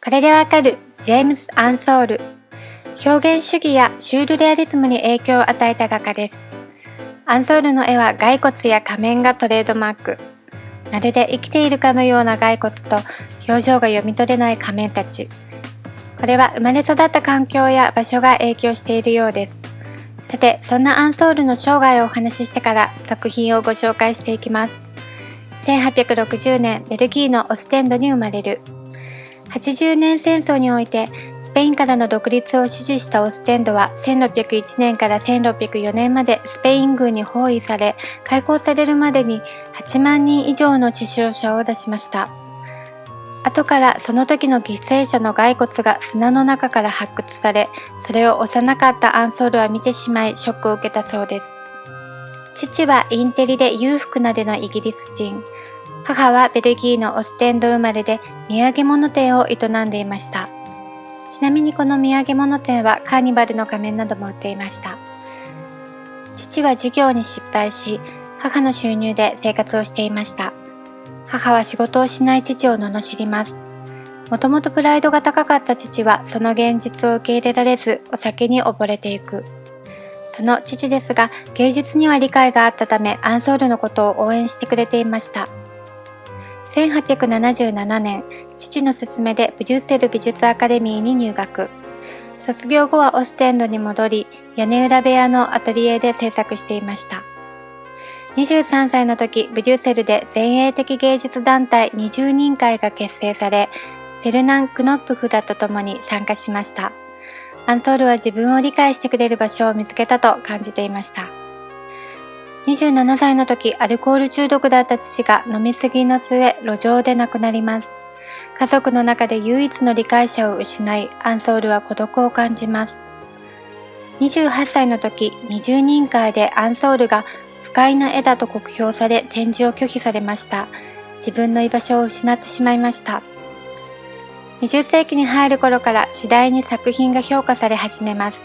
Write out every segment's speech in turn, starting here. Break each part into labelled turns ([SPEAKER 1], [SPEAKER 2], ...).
[SPEAKER 1] これでわかるジェームス・アンソール。表現主義やシュールレアリズムに影響を与えた画家です。アンソールの絵は骸骨や仮面がトレードマーク。まるで生きているかのような骸骨と表情が読み取れない仮面たち。これは生まれ育った環境や場所が影響しているようです。さて、そんなアンソールの生涯をお話ししてから作品をご紹介していきます。1860年、ベルギーのオステンドに生まれる。80年戦争においてスペインからの独立を支持したオステンドは1601年から1604年までスペイン軍に包囲され、解放されるまでに8万人以上の死傷者を出しました。後からその時の犠牲者の骸骨が砂の中から発掘され、それを幼かったアンソールは見てしまいショックを受けたそうです。父はインテリで裕福なでのイギリス人。母はベルギーのオステンド生まれで土産物店を営んでいました。ちなみにこの土産物店はカーニバルの仮面なども売っていました。父は事業に失敗し、母の収入で生活をしていました。母は仕事をしない父を罵ります。もともとプライドが高かった父はその現実を受け入れられずお酒に溺れていく。その父ですが芸術には理解があったためアンソールのことを応援してくれていました。1877年、父の勧めでブリュッセル美術アカデミーに入学。卒業後はオステンドに戻り、屋根裏部屋のアトリエで制作していました。23歳の時、ブリュッセルで前衛的芸術団体20人会が結成され、フェルナン・クノップフラと共に参加しました。アンソールは自分を理解してくれる場所を見つけたと感じていました。27歳の時、アルコール中毒だった父が飲み過ぎの末、路上で亡くなります。家族の中で唯一の理解者を失い、アンソールは孤独を感じます。28歳の時、20人会でアンソールが不快な絵だと酷評され、展示を拒否されました。自分の居場所を失ってしまいました。20世紀に入る頃から次第に作品が評価され始めます。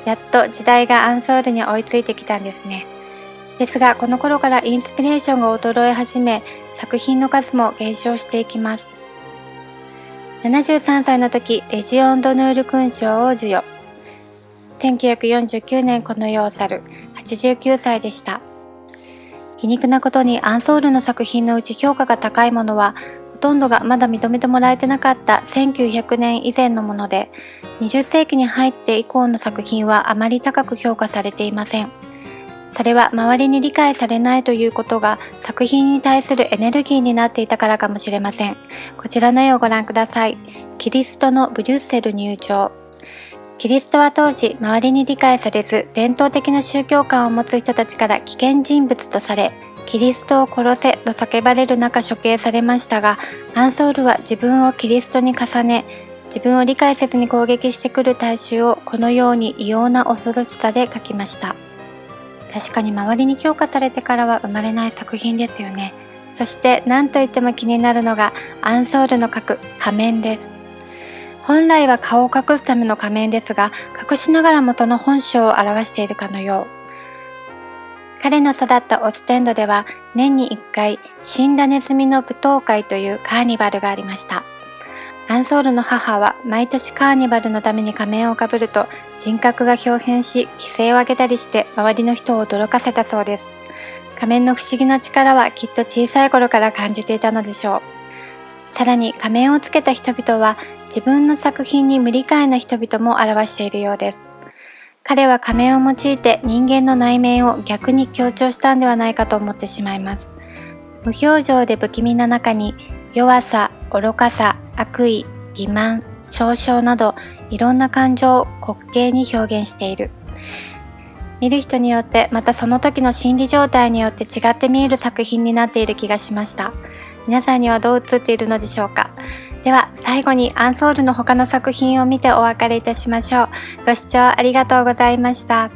[SPEAKER 1] やっと時代がアンソールに追いついてきたんですね。ですが、この頃からインスピレーションが衰え始め、作品の数も減少していきます。73歳の時、レジオン・ドヌール勲章を授与。1949年この世を去る、89歳でした。皮肉なことにアンソールの作品のうち評価が高いものは、ほとんどがまだ認めてもらえてなかった1900年以前のもので、20世紀に入って以降の作品はあまり高く評価されていません。それは周りに理解されないということが作品に対するエネルギーになっていたからかもしれません。こちらの絵をご覧ください。キリストのブリュッセル入場。キリストは当時周りに理解されず伝統的な宗教観を持つ人たちから危険人物とされ、キリストを殺せと叫ばれる中処刑されましたが、アンソールは自分をキリストに重ね、自分を理解せずに攻撃してくる大衆をこのように異様な恐ろしさで描きました。確かに周りに評価されてからは生まれない作品ですよね。そして何といっても気になるのがアンソールの描く仮面です。本来は顔を隠すための仮面ですが、隠しながらもその本性を表しているかのよう。彼の育ったオステンドでは年に1回死んだネズミの舞踏会というカーニバルがありました。アンソールの母は毎年カーニバルのために仮面をかぶると人格が表変し奇声を上げたりして周りの人を驚かせたそうです。仮面の不思議な力はきっと小さい頃から感じていたのでしょう。さらに仮面をつけた人々は自分の作品に無理解な人々も表しているようです。彼は仮面を用いて人間の内面を逆に強調したんではないかと思ってしまいます。無表情で不気味な中に弱さ、愚かさ、悪意、欺瞞、嘲笑などいろんな感情を滑稽に表現している。見る人によってまたその時の心理状態によって違って見える作品になっている気がしました。皆さんにはどう映っているのでしょうか。では最後にアンソールの他の作品を見てお別れいたしましょう。ご視聴ありがとうございました。